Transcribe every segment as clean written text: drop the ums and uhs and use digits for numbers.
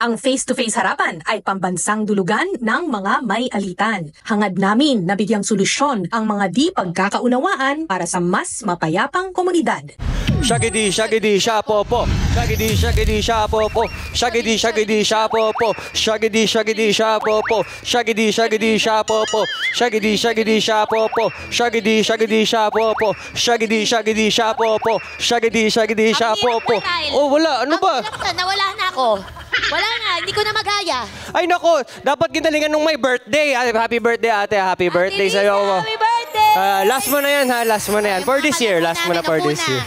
Ang face-to-face harapan ay pambansang dulugan ng mga may alitan. Hangad namin na bigyang solusyon ang mga di pagkakaunawaan para sa mas mapayapang komunidad. Shagidi, shagidi, shapopo. Shagidi, shagidi, shapopo. Shagidi, shagidi, shapopo. Shagidi, shagidi, shapopo. Shagidi, shagidi, shapopo. Shagidi, shagidi, shapopo. Shagidi, shagidi, shapopo. Shagidi, shagidi, shapopo. Shagidi, shagidi, shapopo. Oh, wala. Ano ba? Nawala na ako. Wala na, hindi ko na magaya. Ay, nako. Dapat ginalingan nung may birthday. Happy birthday, ate. Happy birthday sa'yo. Happy birthday! Last mo na yan, ha? Last mo na yan. For this year. Last mo na for this year.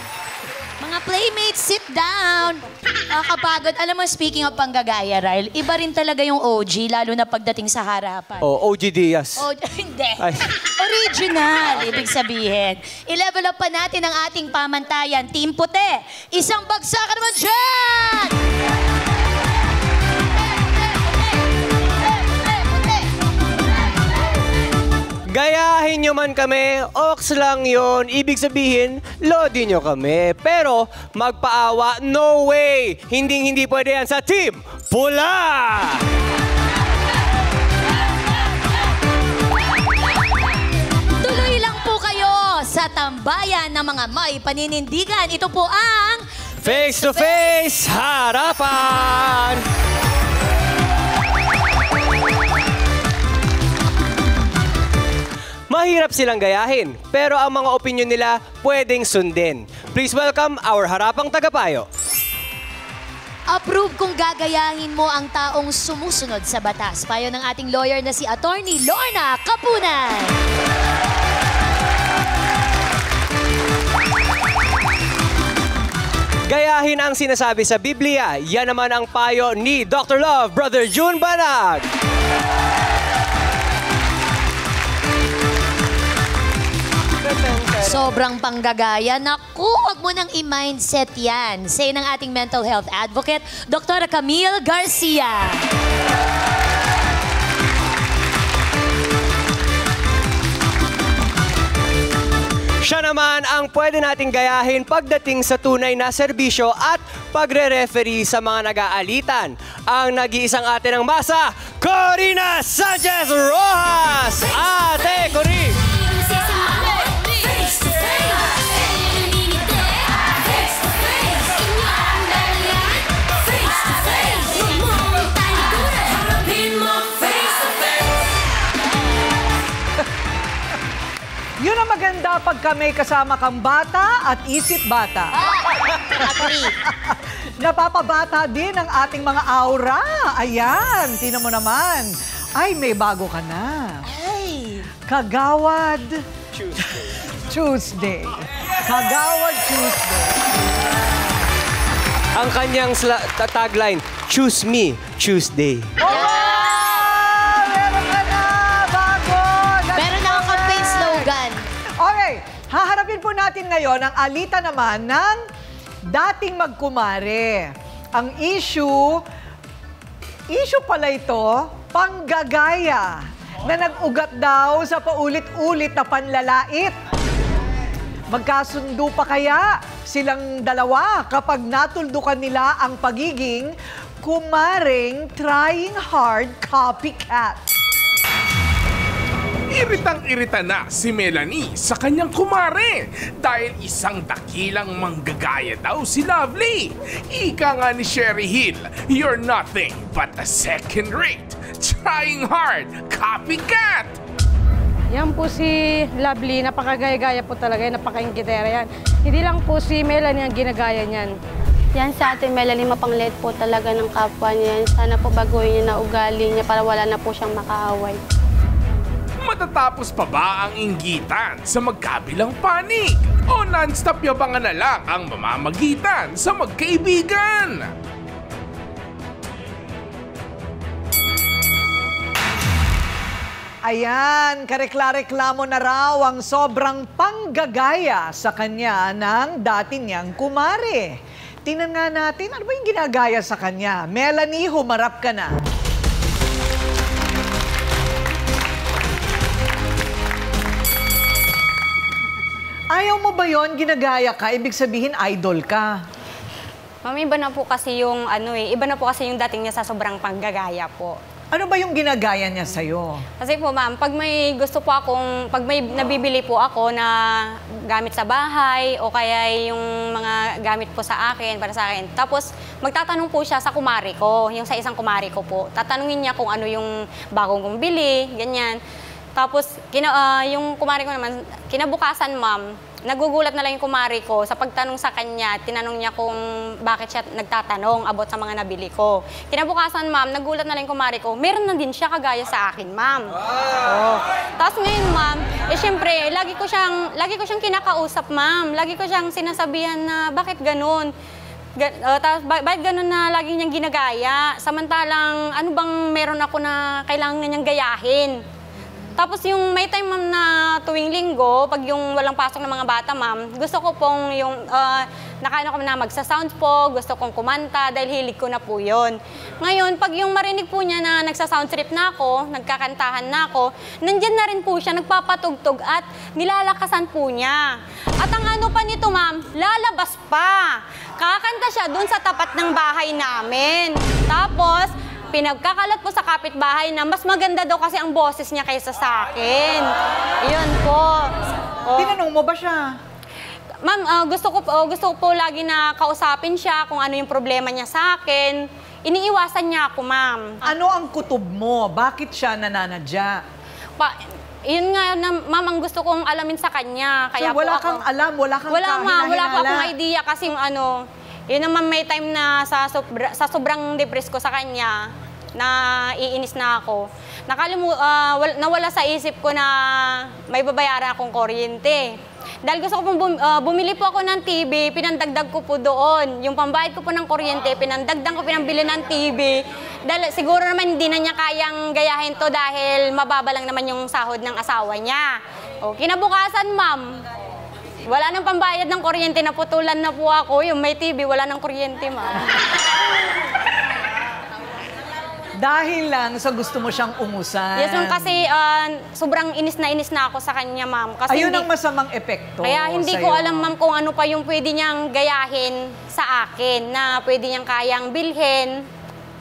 Mga playmates, sit down. Kapagod. Alam mo, speaking of panggagaya, Ryle, iba rin talaga yung OG, lalo na pagdating sa harapan. Oh, OG Diaz. Hindi. Ay. Original, ibig sabihin. I-level up pa natin ang ating pamantayan. Team Puti, isang bagsakan naman dyan! Gayahin nyo man kami, ox lang yon. Ibig sabihin, lodi nyo kami. Pero magpaawa, no way! Hindi pwede yan sa Team Pula! Tuloy lang po kayo sa tambayan ng mga may paninindigan. Ito po ang Face-to-face harapan! Mahirap silang gayahin, pero ang mga opinyon nila pwedeng sundin. Please welcome our harapang tagapayo. approve kung gagayahin mo ang taong sumusunod sa batas. Payo ng ating lawyer na si Attorney Lorna Kapunan. Gayahin ang sinasabi sa Biblia. Yan naman ang payo ni Dr. Love, Brother June Banag. Sobrang panggagaya. Naku, huwag mo nang i-mindset yan. Say ng ating mental health advocate, Dr. Camille Garcia. Siya naman ang pwede nating gayahin pagdating sa tunay na serbisyo at pagre-referee sa mga nag-aalitan. Ang nag-iisang ate ng masa, Corina Sanchez Rojas! Ate Cori! Yun ang maganda pagka may kasama kang bata at isip bata. Agree. Napapabata din ang ating mga aura. Ayan, tinan mo naman. Ay, may bago ka na. Ay. Kagawad Tuesday. Kagawad Tuesday. Ang kanyang tagline, Choose Me, Tuesday. Okay, haharapin po natin ngayon ang alita naman ng dating magkumare. Ang issue pala ito, panggagaya, na nag-ugat daw sa paulit-ulit na panlalait. Magkasundo pa kaya silang dalawa kapag natuldukan nila ang pagiging kumaring trying hard copycat? Iritang-irita na si Melanie sa kanyang kumare dahil isang dakilang manggagaya daw si Lovely. Ika nga ni Sherry Hill, you're nothing but a second-rate, trying hard, copycat! Yan po si Lovely, napakagaya-gaya po talaga, napaka-ingitera yan. Hindi lang po si Melanie ang ginagaya niyan. Yan sa atin, Melanie, mapanglit po talaga ng kapwa niya. Sana po baguhin niya na ugali niya para wala na po siyang makaaway. Matatapos pa ba ang inggitan sa magkabilang panig? O non-stop yabangan na lang ang mamamagitan sa magkaibigan? Ayan, karekla-reklamo na raw ang sobrang panggagaya sa kanya ng dati niyang kumare. Tingnan nga natin, ano ba yung ginagaya sa kanya? Melanie, humarap ka na. Ayaw mo ba yon? Ginagaya ka? Ibig sabihin, idol ka. Ma'am, iba na po kasi yung iba na po kasi yung dating niya sa sobrang panggagaya po. Ano ba yung ginagaya niya sa'yo? Kasi po ma'am, pag may gusto po akong, pag may nabibili po ako na gamit sa bahay o kaya yung mga gamit po sa akin, para sa akin, tapos magtatanong po siya sa kumari ko, yung sa isang kumari ko po. Tatanungin niya kung ano yung bagong kong bili, ganyan. Tapos yung kumari ko naman, kinabukasan ma'am, nagugulat na lang yung kumari ko sa pagtanong sa kanya, tinanong niya kung bakit siya nagtatanong about sa mga nabili ko. Kinabukasan, ma'am, nagulat na lang yung kumari ko, meron na din siya kagaya sa akin, ma'am. Oh. Tapos ngayon, ma'am, syempre, lagi ko siyang kinakausap, ma'am. Lagi ko siyang sinasabihan na bakit ganun. Tapos bakit ganun na lagi niyang ginagaya? Samantalang, ano bang meron ako na kailangan niyang gayahin? Tapos yung may time, ma'am, na tuwing linggo, pag yung walang pasok ng mga bata, ma'am, gusto ko pong yung, nakaano ko na magsa-sounds po, gusto kong kumanta, dahil hilig ko na po yun. Ngayon, pag yung marinig po niya na nagsa-sound trip na ako, nagkakantahan na ako, nandyan na rin po siya, nagpapatugtog at nilalakasan po niya. At ang ano pa nito, ma'am, lalabas pa. Kakanta siya dun sa tapat ng bahay namin. Tapos, pinagkakalat po sa kapitbahay na mas maganda daw kasi ang boses niya kaysa sa akin. Iyon po. Oh. Tinanong mo ba siya? Ma'am, gusto ko po lagi na kausapin siya kung ano yung problema niya sa akin. Iniiwasan niya ako, ma'am. Ano ang kutob mo? Bakit siya nananadya? Yun nga, ma'am, ang gusto kong alamin sa kanya. Kaya so, wala po kang alam, wala kang kahinahinala? Wala po akong idea kasi yun naman may time na sa sobrang depressed ko sa kanya, na iinis na ako. Nawala sa isip ko na may babayaran akong kuryente. Dahil gusto ko pong bumili po ako ng TV, pinandagdag ko po doon. Yung pambayad ko po ng kuryente, pinandagdag ko, pinambili ng TV. Dahil siguro naman hindi na niya kayang gayahin to dahil mababa lang naman yung sahod ng asawa niya. O, kinabukasan, ma'am, wala nang pambayad ng kuryente, naputulan na po ako. Yung may TV, wala nang kuryente, ma'am. Dahil lang sa gusto mo siyang umusan. Yes, ma'am, kasi sobrang inis na ako sa kanya, ma'am. Kasi ayun ang masamang epekto. Kaya hindi sa'yo. ko alam, ma'am, kung ano pa yung pwede niyang gayahin sa akin, na pwede niyang kayang bilhin.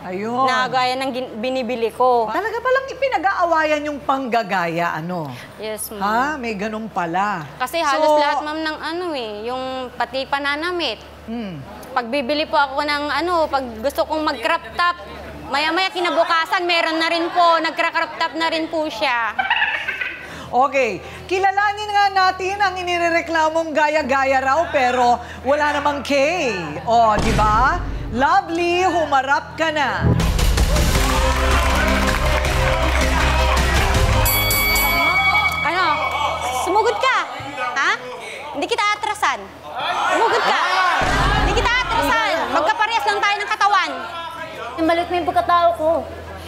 Ayun. Na gaya ng binibili ko. Talaga palang ipinag-aawayan yung panggagaya, ano? Yes, ma'am. Ha? May ganun pala. Kasi halos lahat, ma'am, ng yung pati pananamit. Pagbibili po ako ng pag gusto kong mag-crop top, maya-maya kinabukasan, meron na rin po, nagka-crop top na rin po siya. Okay, kilalanin nga natin ang inireklamong gaya-gaya raw pero wala namang K. O, di ba? Lovely, humarap ka na. Ano? Sumugod ka? Ha? Hindi kita atrasan. Sumugod ka. Hindi kita atrasan. Magkaparehas lang tayo ng katawan. Malit mo yung pagkatao ko.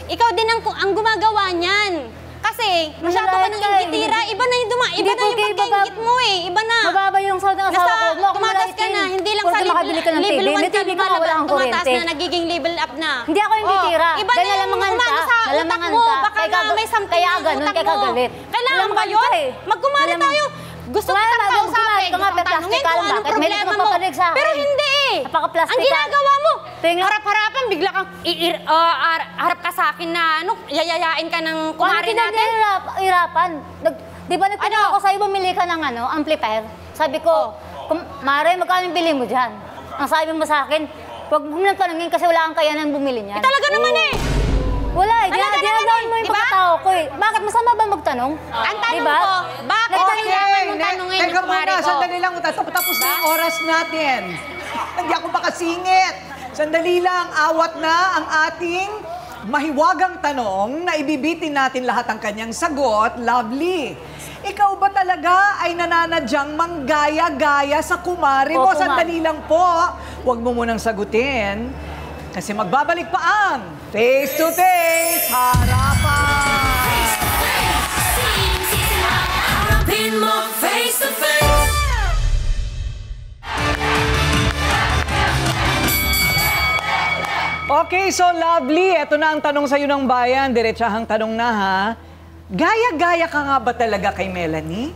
Ikaw din ang gumagawa niyan. Kasi masyado ka nang ingitira. Iba na yung pagkaingit mo eh. Iba na. Mababa yung sahod ng asawa ko. Tumatas ka na. Hindi lang sa level 1 ka lumalabas. Tumataas na, nagiging level up na. Hindi ako yung titira. Iba na yung umano sa utak mo. Baka nga may something yung utak mo. Kailangan ba yun? Magkumali tayo. Gusto ko kitang kausapin. Tanungin kung anong problema mo. Pero hindi eh. Ang ginagawa mo, harap-harapan, bigla kang harap ka sa akin na yayayain ka ng kumari natin. Hirapan. Di ba nagtanong ako sa'yo, bumili ka ng amplifier? Sabi ko, Mare, magkano bili mo dyan? Ang sabi mo sa akin, huwag mo nang tanungin kasi wala kang kayanan bumili niyan. Talaga naman eh. Wala eh. Ginagawa mo yung pagkatao ko eh. Bakit masama ba magtanong? Ang tanong ko, bakit kailangan mong tanungin yung kumari ko? Sandali lang. Tapos na yung oras natin. Hindi ako makasingit. Sandali lang. Awat na ang ating mahiwagang tanong na ibibitin natin lahat ang kanyang sagot. Lovely. Ikaw ba talaga ay nananadyang manggaya-gaya sa kumari mo? Sandali lang po. Huwag mo munang sagutin. Kasi magbabalik pa ang Face to Face Harapan! Harapin mo face to face. Okay, so Lovely, eto na ang tanong sa'yo ng bayan. Diretsahang tanong na ha. Gaya-gaya ka nga ba talaga kay Melanie?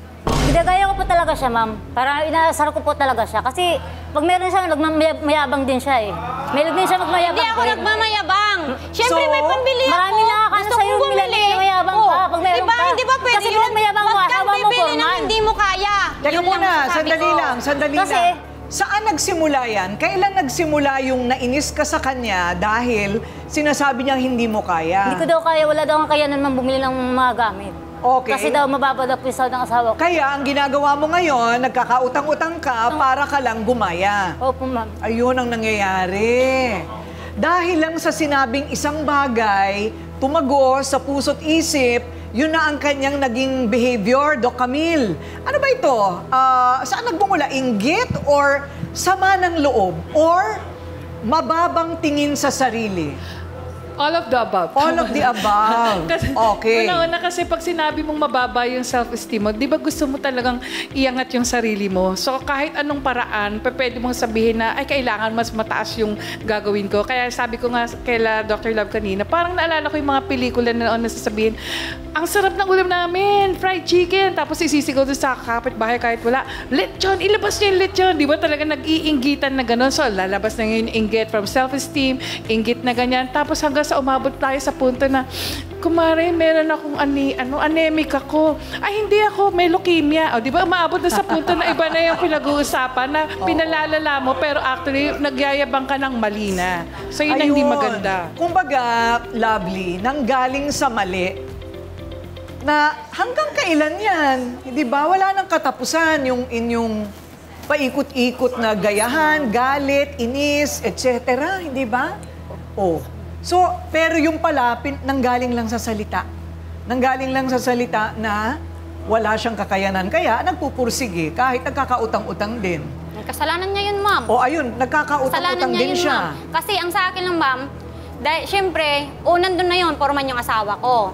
Ginagaya ko po talaga siya, ma'am. Parang inaasar ko po talaga siya. Kasi pag meron siya, nagmamayabang din siya eh. May din siya magmayabang. Hindi ako nagmamayabang. Siyempre may pambili ako. Marami nakakano Gusto sa'yo, kong bumili. Melanie, mayabang ka. Pag meron Diba? ka. Hindi ba pwede Kasi yun? pag mayabang mo, Huwag kang asawa mo bibili formal. ng hindi mo kaya. Teka Yun muna, lang masasabi sandali Kasi, lang. Saan nagsimula yan? Kailan nagsimula yung nainis ka sa kanya dahil sinasabi niyang hindi mo kaya? Hindi ko daw kaya, wala daw ang kaya naman bumili ng mga gamit. Okay. Kasi daw mababa daw po yung sahod ng asawa ko. Kaya ang ginagawa mo ngayon, nagkakautang-utang ka para ka lang gumaya. Opo, ma'am. Ayun ang nangyayari. Dahil lang sa sinabing isang bagay, tumagos sa puso't isip, yun na ang kanyang naging behavior, Doc Camille. Ano ba ito? Saan nagbumula? Inggit or sama ng loob? Or mababang tingin sa sarili? All of the above. All of the above. Okay. Una-una kasi pag sinabi mong mababa yung self-esteem mo, di ba gusto mo talagang iangat yung sarili mo? So kahit anong paraan, pwede mong sabihin na, ay kailangan mas mataas yung gagawin ko. Kaya sabi ko nga kaila Dr. Love kanina, parang naalala ko yung mga pelikula na noon na sasabihin, ang sarap ng ulam namin, fried chicken. Tapos isisigaw doon sa kapitbahay kahit wala, lechon, ilabas niyo yung lechon. Di ba talaga nag-iinggitan na gano'n? So lalabas na ngayon yung inggit from self-esteem, inggit na ganyan. Tapos hanggang sa umabot tayo sa punto na, kumare, meron akong anemic ako. Ay, hindi ako, may leukemia. O, di ba, umabot na sa punto na iba na yung pinag-uusapan na pinalalala mo, pero actually, nagyayabang ka ng mali na. So, yun ang hindi maganda. Kumbaga, Lovely, nanggaling sa mali, na hanggang kailan yan? Di ba? Wala nang katapusan yung inyong paikot-ikot na gayahan, galit, inis, etc. Hindi ba? Oh. So, pero yung pala, nanggaling lang sa salita. Nanggaling lang sa salita na wala siyang kakayanan. Kaya nagpupursige kahit nagkakautang-utang din. Kasalanan niya yun, ma'am. O ayun, nagkakautang-utang din siya. Ma'am. Kasi ang sa akin lang, ma'am, dahil syempre, nandun na yun, forman yung asawa ko.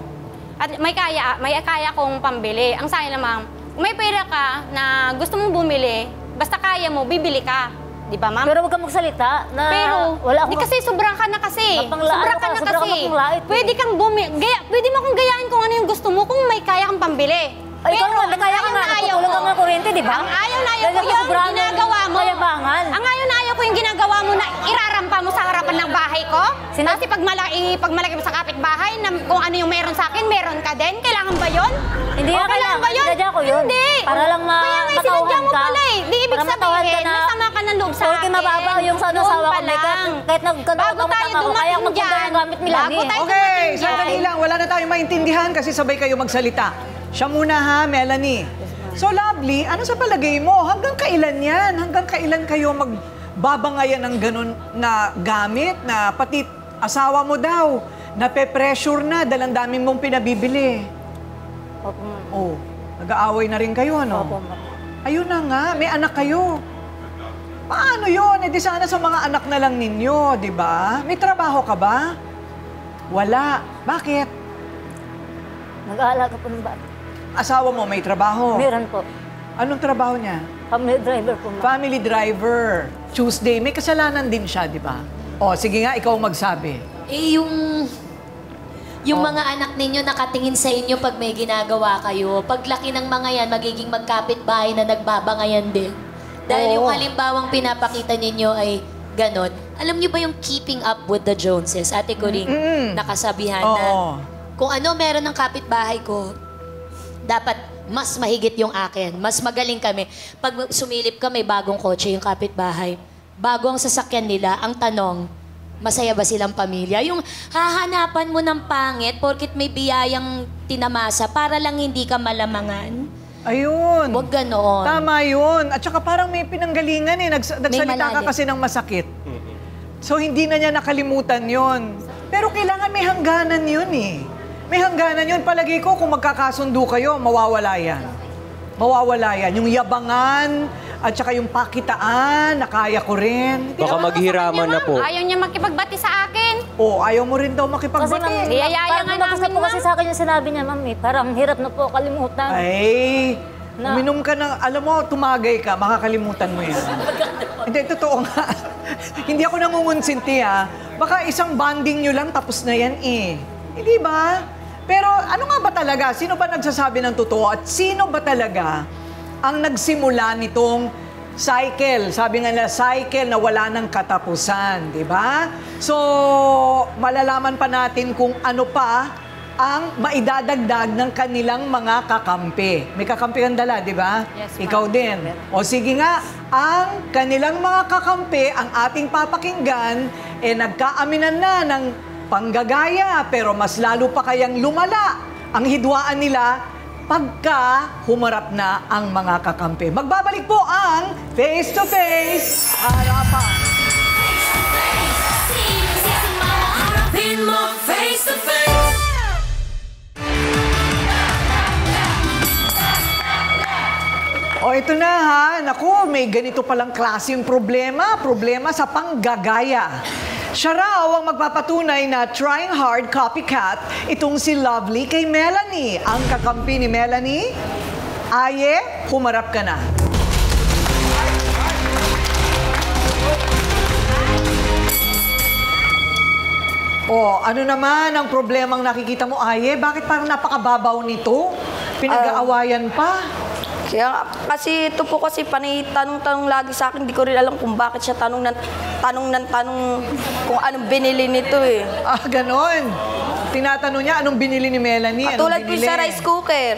At may kaya kong pambili. Ang sa akin lang, ma'am, kung may pera ka na gusto mong bumili, basta kaya mo, bibili ka. Di ba, ma'am? Pero huwag kang magsalita na Pero, wala akong... di kasi sobrang ka na kasi. Sobrang ka na sobrang kasi. mapanglait. Pwede kang pwede mo kong gayahin kung ano yung gusto mo kung may kaya kang pambili. Ay, ikaw nga, kaya ka nga, natutulog ka nga kuryente, di ba? Ang ayaw na ayaw ko yung ginagawa mo. Mayabangan. Ang ayaw na ayaw ko yung ginagawa mo na irarampa mo sa harapan ng bahay ko. Kasi pag malaki mo sa kapitbahay, na kung ano yung meron sa akin, meron ka din. Kailangan ba yun? Hindi nga kailangan ba yun? Sinadya ko yun. Hindi. Para lang Kaya nga sinadya mo pala eh. Di ibig sabihin, masama ka ng loob sa akin. Porque mababa yung sa asawa ko. Kahit bago tayo dumating dyan, Okay, sandali lang. Wala na tayong maintindihan kasi sabay kayo magsalita. Siya muna ha, Melanie. So, Lovely, ano sa palagay mo? Hanggang kailan yan? Hanggang kailan kayo magbabangayan ng ganun na gamit na pati asawa mo daw, nape-pressure na dahil ang dami mong pinabibili? Opo, ma'am. Oh, nag-aaway na rin kayo, ano? Opo, ma'am. Ayun na nga, may anak kayo. Paano yun? Eh di sana sa mga anak na lang ninyo, di ba? May trabaho ka ba? Wala. Bakit? Nag-aalaga po ng bata. Asawa mo may trabaho? Meron po. Anong trabaho niya? Family driver po, ma'am. Family driver. Tuesday, may kasalanan din siya, di ba? O, sige nga, ikaw magsabi. Eh, yung mga anak ninyo nakatingin sa inyo pag may ginagawa kayo. Paglaki ng mga yan, magiging magkapit-bahay na nagbabangayan din. Dahil yung halimbawang pinapakita ninyo ay ganon. Alam niyo ba yung keeping up with the Joneses? Ate ko rin nakasabihan na kung ano meron ng kapitbahay ko, dapat mas mahigit yung akin. Mas magaling kami. Pag sumilip kami, bagong kotse yung kapitbahay. Bago ang sasakyan nila, ang tanong, masaya ba silang pamilya? Yung hahanapan mo ng pangit porkit may biyayang tinamasa para lang hindi ka malamangan. Ayun. Huwag ganoon. Tama yun. At saka parang may pinanggalingan eh. Nagsalita ka kasi ng masakit. So hindi na niya nakalimutan yun. Pero kailangan may hangganan yun eh. May hangganan yun. Palagi ko kung magkakasundo kayo, mawawala yan. Mawawala yan. Yung yabangan at saka yung pakitaan na kaya ko rin. Baka maghiraman na po. Ayaw niya makipagbati sa akin. Oo, ayaw mo rin daw makipagbati. Niyayaya nga namin, po kasi sa akin yung sinabi niya, ma'am, eh. Parang hirap na po kalimutan. Ay, uminom ka ng, alam mo, tumagay ka, makakalimutan mo yan. Hindi, totoo nga. Hindi ako nangungunsinti, ha. Baka isang bonding nyo lang, tapos na yan, eh. Hindi ba? Pero ano nga ba talaga? Sino ba nagsasabi ng totoo? At sino ba talaga ang nagsimula nitong cycle. Sabi nga nila, cycle na wala ng katapusan, di ba? So, malalaman pa natin kung ano pa ang maidadagdag ng kanilang mga kakampi. May kakampi kang dala, di ba? Yes, ma'am. Ikaw din. O sige nga, ang kanilang mga kakampi, ang ating papakinggan, nagkaaminan na ng panggagaya, pero mas lalo pa kayang lumala ang hidwaan nila pagka humarap na ang mga kakampi. Magbabalik po ang Face to Face Harapan. Harapin mo face to face. O ito na ha, naku, may ganito palang klaseng problema sa panggagaya. Siya raw ang magpapatunay na trying hard copycat itong si Lovely kay Melanie. Ang kakampi ni Melanie, Aye, humarap ka na. O, ano naman ang problemang nakikita mo, Aye? Bakit parang napakababaw nito? Pinag-aawayan pa. Kaya nga, kasi ito po kasi panay tanong-tanong lagi sa akin. Hindi ko rin alam kung bakit siya tanong kung anong binili nito eh. Ah, ganon. Tinatanong niya anong binili ni Melanie. Katulad po sa rice cooker.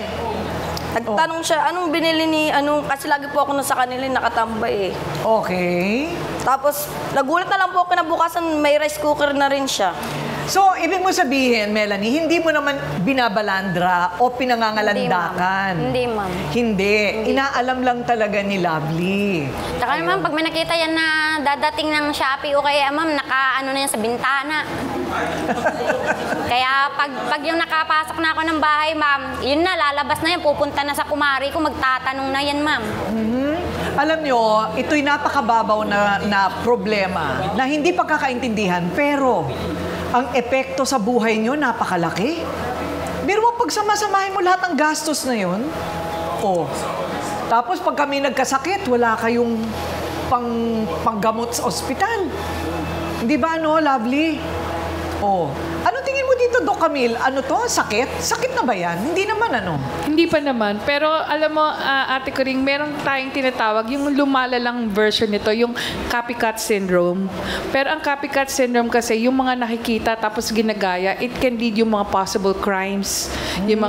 Nagtanong siya, anong binili kasi lagi po ako sa kanila nakatambay eh. Okay. Tapos, nagulat na lang po kinabukasan, may rice cooker na rin siya. So, ibig mo sabihin, Melanie, hindi mo naman binabalandra o pinangangalandakan. Hindi, ma'am. Hindi. Inaalam lang talaga ni Lovely. Tsaka naman, pag may nakita yan na dadating ng Shopee o kaya, ma'am, naka-ano na yan sa bintana. Kaya pag yung nakapasok na ako ng bahay, ma'am, yun na, lalabas na yan, pupunta na sa kumari ko, magtatanong na yan, ma'am. Alam nyo, ito'y napakababaw na problema na hindi pagkakaintindihan, pero ang epekto sa buhay nyo napakalaki. Pero pag samasamahin mo lahat ng gastos na yun, tapos pag kami nagkasakit, wala kayong panggamot sa ospital. Hindi ba, Lovely? Ano tingin mo dito, Doc Camille? Ano to? Sakit? Sakit na ba yan? Hindi naman, Hindi pa naman. Pero alam mo, Ate Coring, meron tayong tinatawag, yung lumalalang version nito, yung copycat syndrome. Pero ang copycat syndrome kasi, yung mga nakikita tapos ginagaya, it can lead yung mga possible crimes. Yung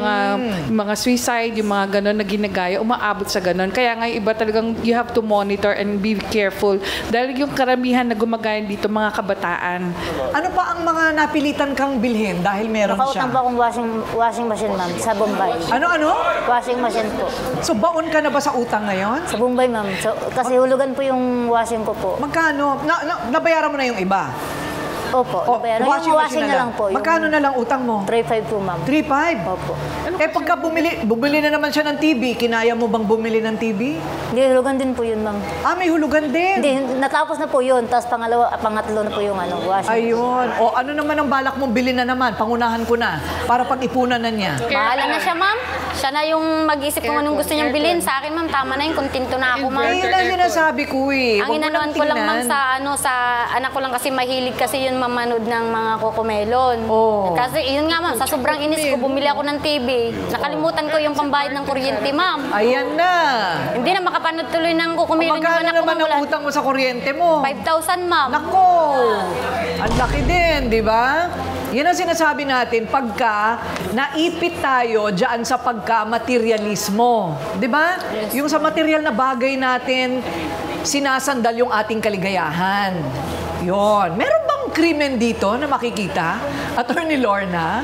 mga suicide, yung mga ganon na ginagaya, umaabot sa ganon. Kaya nga iba talagang you have to monitor and be careful. Dahil yung karamihan na gumagaya dito, mga kabataan. Ano pa ang mga napilitan kang bilhin dahil meron siya? Nakautang po akong washing machine, ma'am, sa Bombay. Ano? Washing machine po. So, baon ka na ba sa utang ngayon? Sa Bombay, ma'am. So, kasi hulugan po yung washing ko po. Magkano? Nabayaran mo na yung iba? Opo, nabayaran. Yung washing na lang po. Magkano na lang utang mo? 3.5 po, ma'am. 3.5? Opo. Pagka bumili na naman siya ng TV, kinaya mo bang bumili ng TV? Hindi, hulugan din po yun, ma'am. May hulugan din? Hindi, natapos na po yun. Tapos pangatlo na po yung washing. Ayun. Ano naman ang balak mong bilhin na naman? Pangunahan ko na. Para pag-ipunan na niya. Bahala na siya, ma'am. Siya na yung mag-isip kung anong gusto niyang bilhin. Sa akin, ma'am, tama na yun. Kontento na ako, ma'am. Yun ang sinasabi ko eh. Ang inanuan ko lang, ma'am, sa anak ko lang kasi mahilig kasi yun mamanood ng mga kokomelon. Kasi yun nga, ma'am, sa sobrang inis ko, bumili ako ng TV. Nakalimutan ko yung pambayad ng kuryente, ma'am. Ayan na. Hindi na makapanood tuloy ng kokomelon yung Magkano anak ko. naman ang utang mo sa kuryente mo? 5,000, ma'am. Nako! Ang laki din, di ba? Yan ang sinasabi natin pagka naipit tayo dyan sa pagka-materialismo. Di ba? Yes. Yung sa material na bagay natin, sinasandal yung ating kaligayahan. Yon. Meron bang krimen dito na makikita? Attorney Lorna?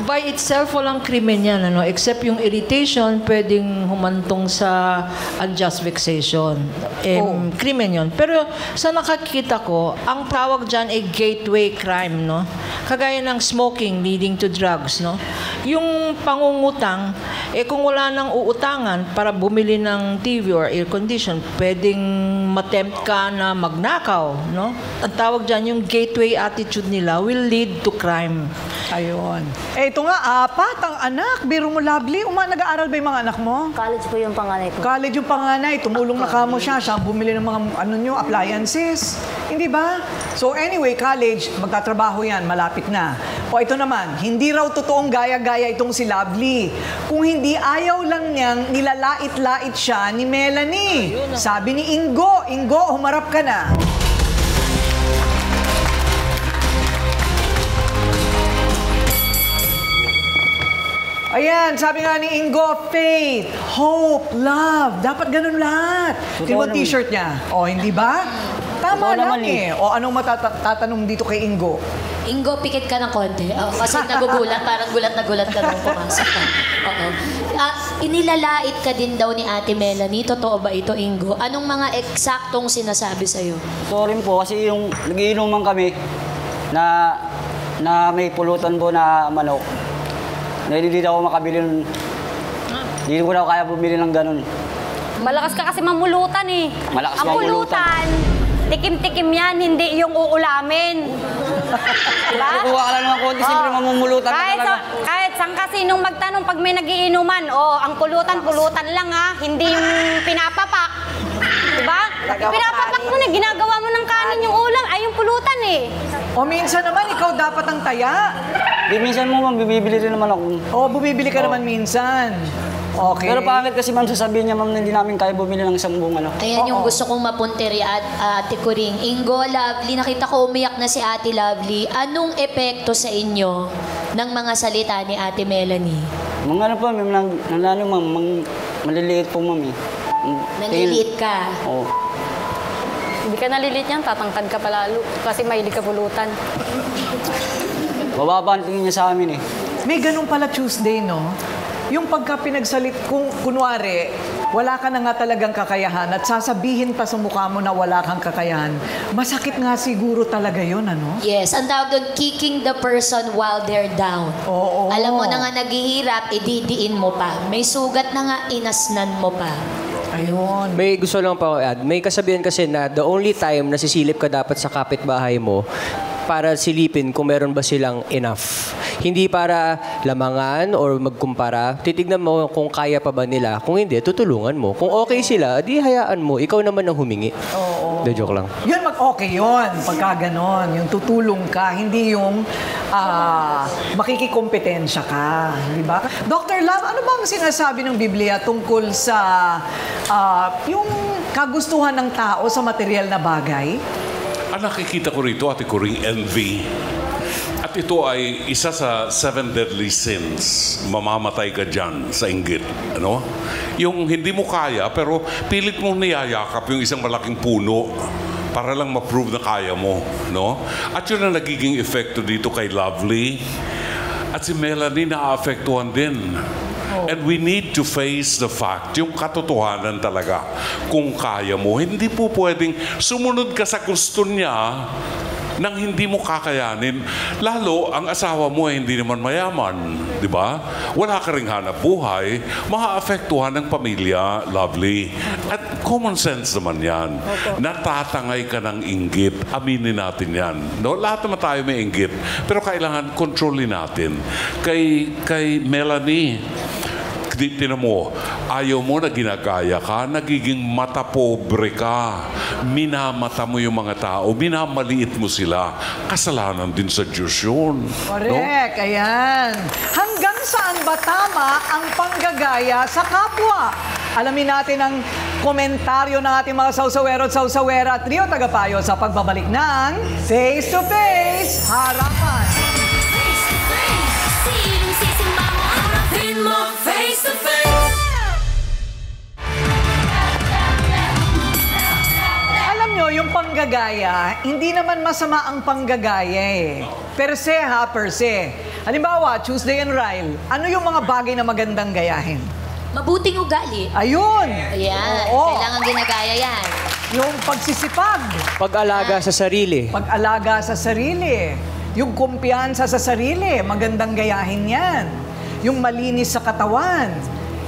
By itself, walang krimen yan, except yung irritation, pwedeng humantong sa unjust vexation. Krimen yun. Pero sa nakakita ko, ang tawag dyan ay gateway crime, no? Kagaya ng smoking leading to drugs, no? Yung pangungutang, kung wala nang uutangan para bumili ng TV or air condition, pwedeng matempt ka na magnakaw, no? Ang tawag dyan, yung gateway attitude nila will lead to crime. Ayun. Eh, ito nga, 4 ang anak. Biro mo, Lovely. Nag-aaral ba yung mga anak mo? College po yung panganay ko. College yung panganay. Tumulong na kamo siya. Siya ang bumili ng mga appliances. Hindi ba? So anyway, college, magtatrabaho yan. Malapit na. O ito naman, hindi raw totoong gaya-gaya itong si Lovely. Kung hindi ayaw lang niyang nilalait-lait siya ni Melanie. Sabi ni Ingo, humarap ka na. Ayan, sabi nga ni Ingo, faith, hope, love. Dapat ganun lahat. Tingnan mo t-shirt niya. O, hindi ba? Tama lang eh. O, anong matatanong dito kay Ingo? Ingo, pikit ka ng konti. Kasi nagugulat, parang gulat na gulat ka nung pumasok ka. Oo. Inilalait ka din daw ni Ate Melanie. Totoo ba ito, Ingo? Anong mga eksaktong sinasabi sa'yo? Sorry po, kasi yung nagiinuman kami na may pulutan po na manok. Hindi ako makabili nun. Hindi ko na kaya bumili ng ganun. Malakas ka kasi mamulutan eh. Malakas ang pulutan, tikim-tikim yan, hindi yung uulamin. Diba? Kukuha ka lang ng konti, siyempre mamumulutan ka talaga. Kahit saan kasi nung magtanong pag may nagiinuman, ang pulutan lang ha, hindi yung pinapapak. Diba? Pinapapak mo na, ginagawa mo ng kanin yung ulam, ay yung pulutan eh. O minsan naman, ikaw dapat ang taya. Minsan mo, ma'am, bibili rin naman ako. O, bumibili ka naman minsan. Okay. Pero pangit kasi, ma'am, sasabihin niya, ma'am, na hindi namin kaya bumili ng isang buong ano. Ayan yung gusto kong mapuntiri at Ate Kuring. Ingo, Lovely, nakita ko umiyak na si Ate Lovely. Anong epekto sa inyo ng mga salita ni Ate Melanie? Mga ano po, ma'am, maliliit po, ma'am eh. Naliliit ka? Oo. Hindi ka naliliit yan, tatangkad ka palalo. Kasi mahilig ka pulutan. Bababa ang tingin niya sa amin eh. May ganun pala Tuesday, no? Yung pagka pinagsalit, kung kunwari, wala ka na nga talagang kakayahan at sasabihin pa sa mukha mo na wala kang kakayahan, masakit nga siguro talaga yun, ano? Yes, ang tawag doon, kicking the person while they're down. Oo. Alam mo na nga naghihirap, ididiin mo pa. May sugat na nga, inasnan mo pa. Ayun. May gusto lang pa add. May kasabihan kasi na the only time na sisilip ka dapat sa kapitbahay mo para silipin kung meron ba silang enough. Hindi para lamangan or magkumpara. Titignan mo kung kaya pa ba nila. Kung hindi, tutulungan mo. Kung okay sila, di hayaan mo. Ikaw naman ang humingi. Oo. De, joke lang. Yun, okay yun. Pagka ganon, yung tutulong ka, hindi yung makikikompetensya ka. Di ba? Dr. Love, ano bang sinasabi ng Biblia tungkol sa yung kagustuhan ng tao sa material na bagay? Ang nakikita ko rito, Ate Kuring, envy. At ito ay isa sa 7 deadly sins. Mamamatay ka dyan sa inggit. Ano? Yung hindi mo kaya, pero pilit mong niyayakap yung isang malaking puno para lang ma-prove na kaya mo. No? At yun ang nagiging epekto dito kay Lovely. At si Melanie naaapektuhan din. And we need to face the fact, yung katotohanan talaga. Kung kaya mo, hindi po pwedeng sumunod ka sa gusto niya nang hindi mo kakayanin. Lalo, ang asawa mo ay hindi naman mayaman. Di ba? Wala ka ring hanap buhay. Maaapektuhan ng pamilya, Lovely. At common sense naman yan. Natatangay ka ng inggit. Aminin natin yan. No? Lahat naman tayo may inggit. Pero kailangan kontrolin natin. Kay Melanie, tinan mo, ayaw mo na ginagaya ka, nagiging matapobre ka. Minamata mo yung mga tao, minamaliit mo sila. Kasalanan din sa Diyos yun. Correct, no? Ayan. Hanggang saan ba tama ang panggagaya sa kapwa? Alamin natin ang komentaryo ng ating mga sausawero at sausawera at trio tagapayo sa pagbabalik ng Face to Face Harapan. Face to Face, sisimba mo, harapin mo, face to face. Alam nyo, yung panggagaya, hindi naman masama ang panggagaya eh. Per se ha, per se. Halimbawa, Tuesday and Ryle, ano yung mga bagay na magandang gayahin? Mabuting ugali. Ayun! Ayan, Oo. kailangan ginagaya yan. Yung pagsisipag. Pag-alaga sa sarili. Pag-alaga sa sarili. Yung kumpiyansa sa sarili, magandang gayahin yan. Yung malinis sa katawan.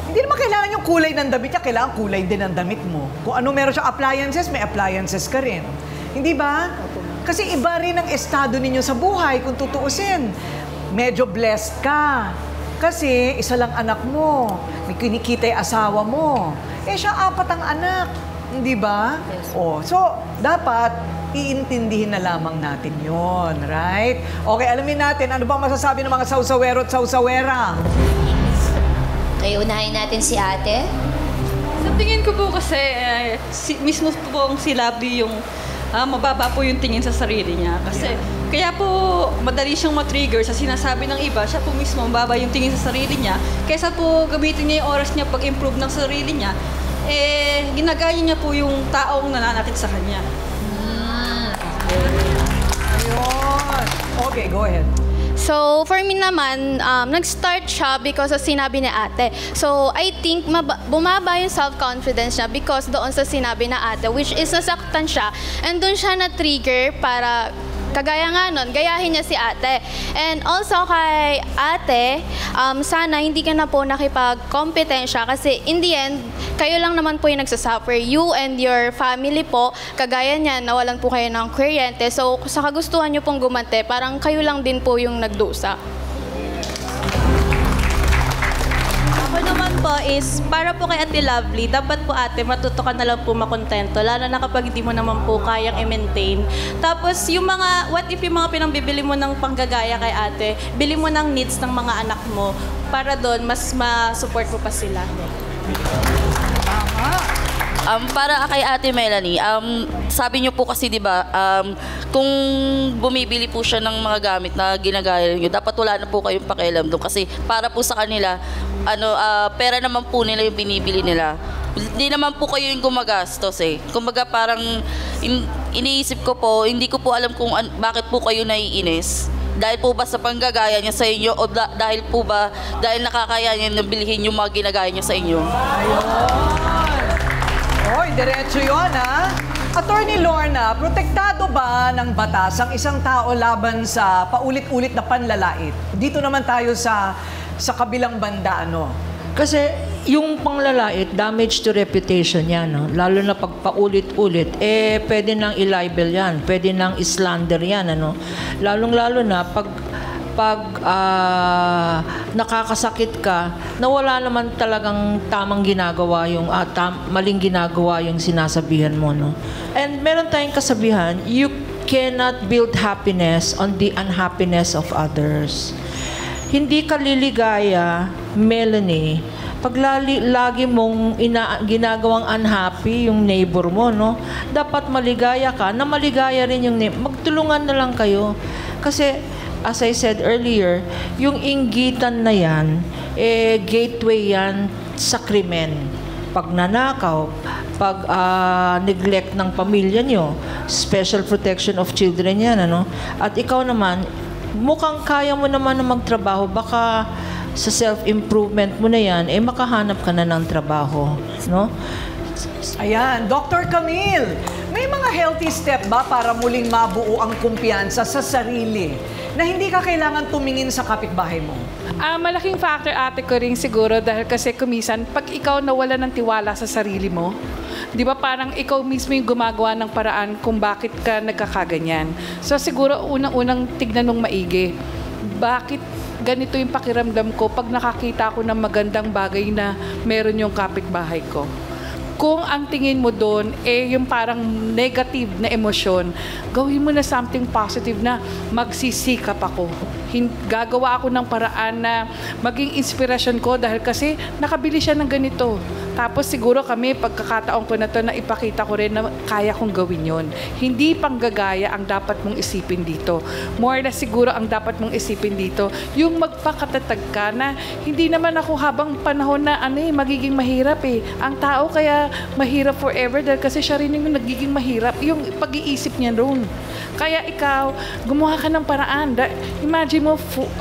Hindi naman kailangan yung kulay ng damit niya, kailangan kulay din ng damit mo. Kung ano meron siya appliances, may appliances ka rin. Hindi ba? Kasi iba rin ang estado ninyo sa buhay kung tutuusin. medyo blessed ka. Kasi isa lang anak mo. May kinikita yung asawa mo. Eh siya 4 ang anak. Hindi ba? Yes. So dapat iintindihin na lamang natin yon, right? Okay, alamin natin, ano bang masasabi ng mga sausawero at sausawera? Okay, unahin natin si ate. Sa tingin ko po kasi, mismo po si Lovely yung mababa po yung tingin sa sarili niya. Kasi kaya po madali siyang matrigger sa sinasabi ng iba. Siya po mismo mababa yung tingin sa sarili niya. Kaysa po gamitin niya yung oras niya pag-improve ng sarili niya, ginagaya niya po yung taong nananakit sa kanya. Ayun. Okay, go ahead. So, for me naman, nag-start siya because of sinabi ni ate. So, I think bumaba yung self-confidence niya because doon sa sinabi na ate, which is nasaktan siya. And doon siya na-trigger para, kagaya nga nun, gayahin niya si ate. And also kay ate, sana hindi ka na po nakipag-kompetensya kasi in the end, kayo lang naman po yung nagsasuffer. You and your family po, kagaya niyan, nawalan po kayo ng kuryente. So, sa kagustuhan niyo pong gumante, parang kayo lang din po yung nagdusa. Ako naman po is, para po kay Ate Lovely, dapat po ate, matuto ka na lang po makontento. Lalo na kapag hindi mo naman po kayang i-maintain. Tapos yung mga, what if yung mga pinangbibili mo ng panggagaya kay ate, bili mo ng needs ng mga anak mo para doon mas ma-support mo pa sila. Para kay Ate Melanie, sabi niyo po kasi 'di ba, kung bumibili po siya ng mga gamit na ginagaya niyo, dapat wala na po kayong pakialam doon kasi para po sa kanila pera naman po nila yung binibili nila. Hindi naman po kayo yung gumagastos eh. Kumbaga parang iniisip ko po, hindi ko po alam kung bakit po kayo naiinis. Dahil po ba sa panggagaya niya sa inyo o dahil po ba dahil nakakaya niya na bilhin yung mga ginagaya niya sa inyo? Oy, diretso yun, ha? Attorney Lorna, protektado ba ng batas ang isang tao laban sa paulit-ulit na panlalait? Dito naman tayo sa kabilang banda, ano? Kasi yung panglalait, damage to reputation yan, no? Lalo na pag paulit-ulit, pwede nang i-libel yan, pwede nang i-slander yan, ano? Lalong-lalo na pag nakakasakit ka, na wala naman talagang tamang ginagawa yung maling ginagawa yung sinasabihan mo, no? And meron tayong kasabihan, you cannot build happiness on the unhappiness of others. Hindi ka liligaya, Melanie, pag lagi mong ginagawang unhappy yung neighbor mo, no? Dapat maligaya ka, na maligaya rin yung neighbor. Magtulungan na lang kayo. Kasi as I said earlier, yung inggitan na yan, gateway yan sa krimen. Pag nanakaw, pag neglect ng pamilya nyo, special protection of children yan, ano? At ikaw naman, mukhang kaya mo naman na magtrabaho, baka sa self-improvement mo na yan, makahanap ka na ng trabaho, no? Ayan, Dr. Camille, may mga healthy step ba para muling mabuo ang kumpiyansa sa sarili na hindi ka kailangan tumingin sa kapitbahay mo? Malaking factor ate ko rin siguro dahil kasi kumisan, pag ikaw nawala ng tiwala sa sarili mo, di ba parang ikaw mismo yung gumagawa ng paraan kung bakit ka nagkakaganyan. So siguro unang-unang tignan mong maigi, bakit ganito yung pakiramdam ko pag nakakita ko ng magandang bagay na meron yung kapitbahay ko. Kung ang tingin mo doon, yung parang negative na emosyon, gawin mo na something positive na magsisikap ako. Gagawa ako ng paraan na maging inspirasyon ko dahil kasi nakabili siya ng ganito. Tapos siguro kami, pagkakataon ko na to na ipakita ko rin na kaya kong gawin yon. Hindi panggagaya ang dapat mong isipin dito. More na siguro ang dapat mong isipin dito, yung magpakatatag ka na hindi naman ako habang panahon na magiging mahirap eh. Ang tao kaya mahirap forever dahil kasi siya rin yung nagiging mahirap. Yung pag-iisip niya roon. Kaya ikaw, gumawa ka ng paraan. Imagine mo, 4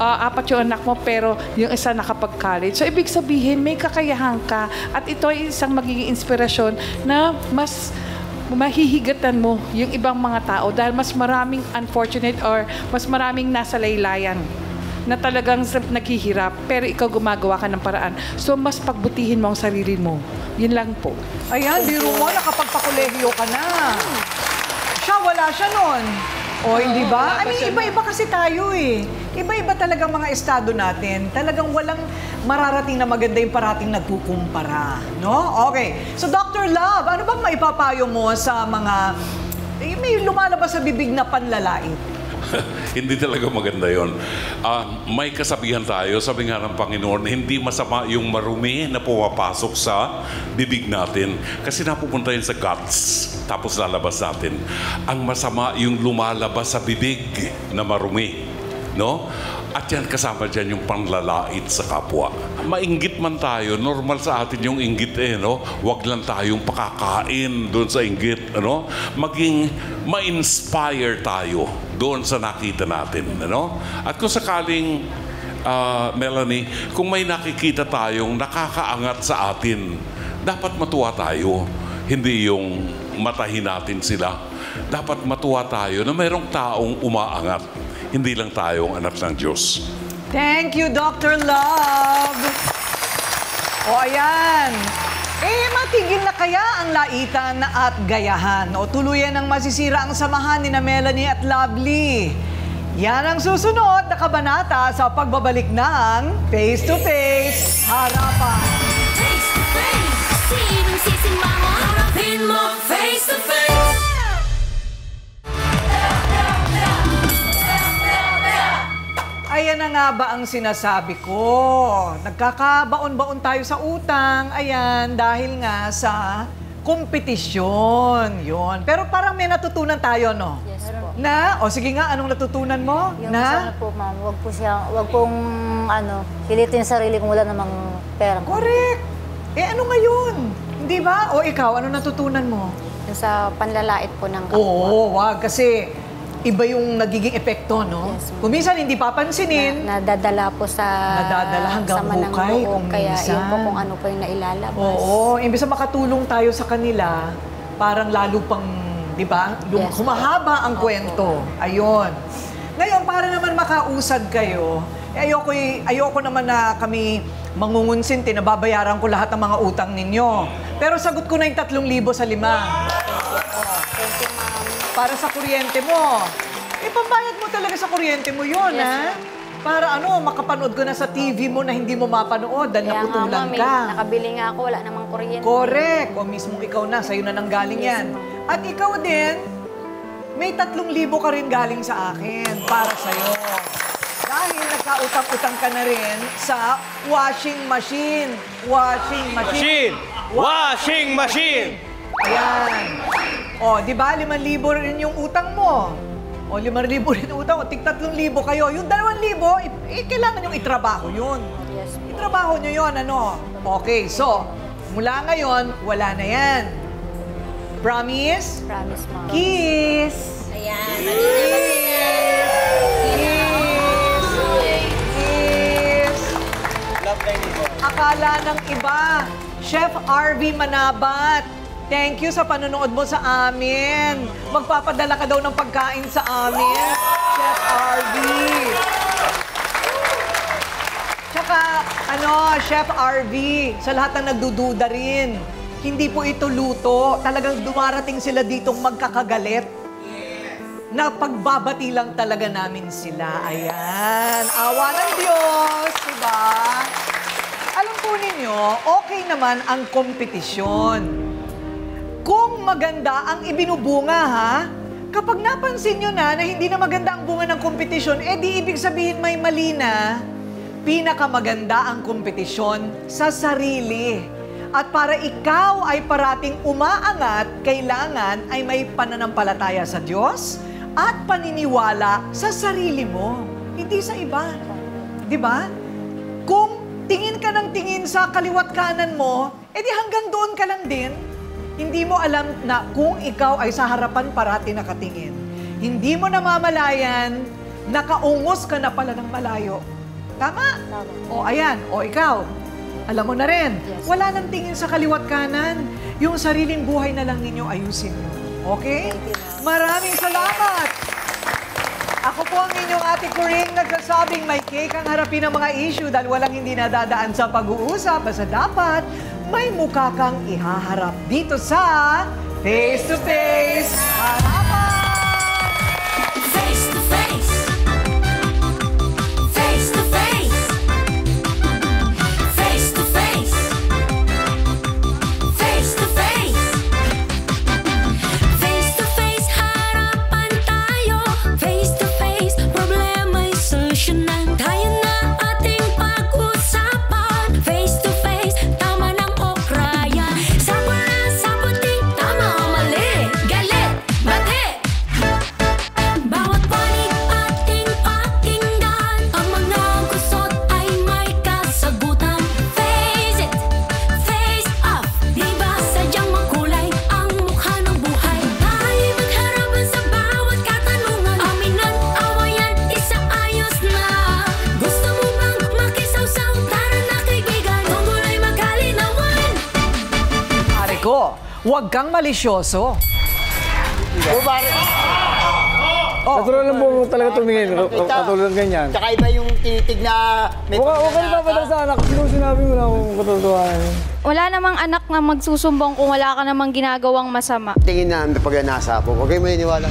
yung anak mo pero yung isa nakapag-college. So ibig sabihin, may kakayahan ka at ito ay isang magiging inspirasyon na mas mahihigatan mo yung ibang mga tao dahil mas maraming unfortunate or mas maraming nasa laylayan na talagang naghihirap pero ikaw gumagawa ka ng paraan. So mas pagbutihin mo ang sarili mo. Yun lang po. Ayan, biro mo, nakapagpakolehiyo ka na. Siya, wala siya nun. O, hindi ba? wala pa siya. Iba-iba kasi tayo eh. Iba-iba talagang mga estado natin. Talagang walang mararating na maganda yung parating nagkukumpara. No? Okay. So, Dr. Love, ano bang maipapayo mo sa mga may lumalabas sa bibig na panlalait? Hindi talaga maganda yon. May kasabihan tayo, sabi nga ng Panginoon, hindi masama yung marumi na pumapasok sa bibig natin. Kasi napupunta yun sa guts, tapos lalabas natin. Ang masama yung lumalabas sa bibig na marumi. No? At yan, kasama dyan yung panlalait sa kapwa. Mainggit man tayo, normal sa atin yung inggit no? Huwag lang tayong pakakain doon sa inggit, ano? Maging ma-inspire tayo doon sa nakita natin, ano? At kung sakaling, Melanie, kung may nakikita tayong nakakaangat sa atin, dapat matuwa tayo. Hindi yung matahin natin sila. Dapat matuwa tayo na mayroong taong umaangat. Hindi lang tayong anak ng Diyos. Thank you, Dr. Love. O, ayan. Matigil na kaya ang laitan at gayahan? O tuluyan ang masisira ang samahan ni na Melanie at Lovely? Yan ang susunod na kabanata sa pagbabalik ng Face to Face Harapan. Face to face, sinong sisimango? Harapin mo face to face. Ayan na nga ba ang sinasabi ko? Nagkakabaon-baon tayo sa utang, ayan, dahil nga sa kompetisyon. Yun. Pero parang may natutunan tayo, no? Yes po. O sige nga, anong natutunan mo? Yung sana po, ma'am, wag pong pilitin yung sarili kung wala namang pera. Correct. Ano ngayon? Hindi ba? O ikaw, ano natutunan mo? Yung sa panlalait po ng kapwa. Oo, wag. Kasi iba yung nagiging epekto, no? Yes, kung minsan hindi papansinin. Nadadala po sa... Nadadala hanggang sa hukay kung kaya minsan. yun po kung ano po yung nailalabas. Oo, imbes na makatulong tayo sa kanila, parang lalo pang, di ba? Yes, humahaba ang kwento. Ayun. Ngayon, para naman makausad kayo, ayoko naman na kami mangungunsinti na babayaran ko lahat ng mga utang ninyo. Pero sagot ko na yung 3,000 sa 5. Thank you, ma'am. Para sa kuryente mo. Pambayad mo talaga sa kuryente mo yun, Yes, Para makapanood ko na sa TV mo na hindi mo mapanood dahil naputulan ka. Nakabili nga ako, wala namang kuryente. Correct. O mismo ikaw na, sa'yo na nanggaling yan. At ikaw din, may 3,000 ka rin galing sa akin para sa'yo. Dahil nagkautang-utang ka na rin sa washing machine. Washing machine. Washing machine! Ayan. O, di ba, 5,000 rin yung utang mo. O, 5,000 rin yung utang mo. Tig 3,000 kayo. Yung 2,000, kailangan yung itrabaho yun. Yes. Itrabaho nyo yun, Okay, so, mula ngayon, wala na yan. Promise? Promise, ma'am. Kiss! Ayan, Kiss! Akala ng iba, Chef RV Manabat, thank you sa panonood mo sa amin. Magpapadala ka daw ng pagkain sa amin, Chef RV. Tsaka, Chef RV, sa lahat ng nagdududa rin, hindi po ito luto. Talagang dumarating sila ditong magkakagalit. Na pagbabati lang talaga namin sila. Ayan. Awa ng Diyos, diba? Alam po ninyo, okay naman ang kompetisyon. Kung maganda ang ibinubunga, kapag napansin nyo na hindi na maganda ang bunga ng kompetisyon, di ibig sabihin may mali na. Pinakamaganda ang kompetisyon sa sarili. At para ikaw ay parating umaangat, kailangan ay may pananampalataya sa Diyos at paniniwala sa sarili mo, hindi sa iba. Di ba? Kung tingin ka ng tingin sa kaliwat kanan mo, di hanggang doon ka lang din. Hindi mo alam na kung ikaw ay sa harapan parati nakatingin. Hindi mo namamalayan, nakaungos ka na pala ng malayo. Tama? O ayan, o ikaw, alam mo na rin, wala nang tingin sa kaliwat kanan. Yung sariling buhay na lang ninyo ayusin mo. Okay? Maraming salamat! Ako po ang inyong Ate Coring nagsasabing may cake ang harapin ng mga issue dahil walang hindi nadadaan sa pag-uusap. Basta dapat may mukha kang ihaharap dito sa Face to Face Harapan! kritiko. Huwag kang malisyoso. Natural lang po talaga tumingin. Katulad ng ganyan. Tsaka iba yung tinitig na may Huwag ka nagpapadala sa anak. Sinabi mo na kung katotohanan. Wala namang anak na magsusumbong kung wala ka namang ginagawang masama. Tingin na pag nasa po. Huwag kayo maniniwala.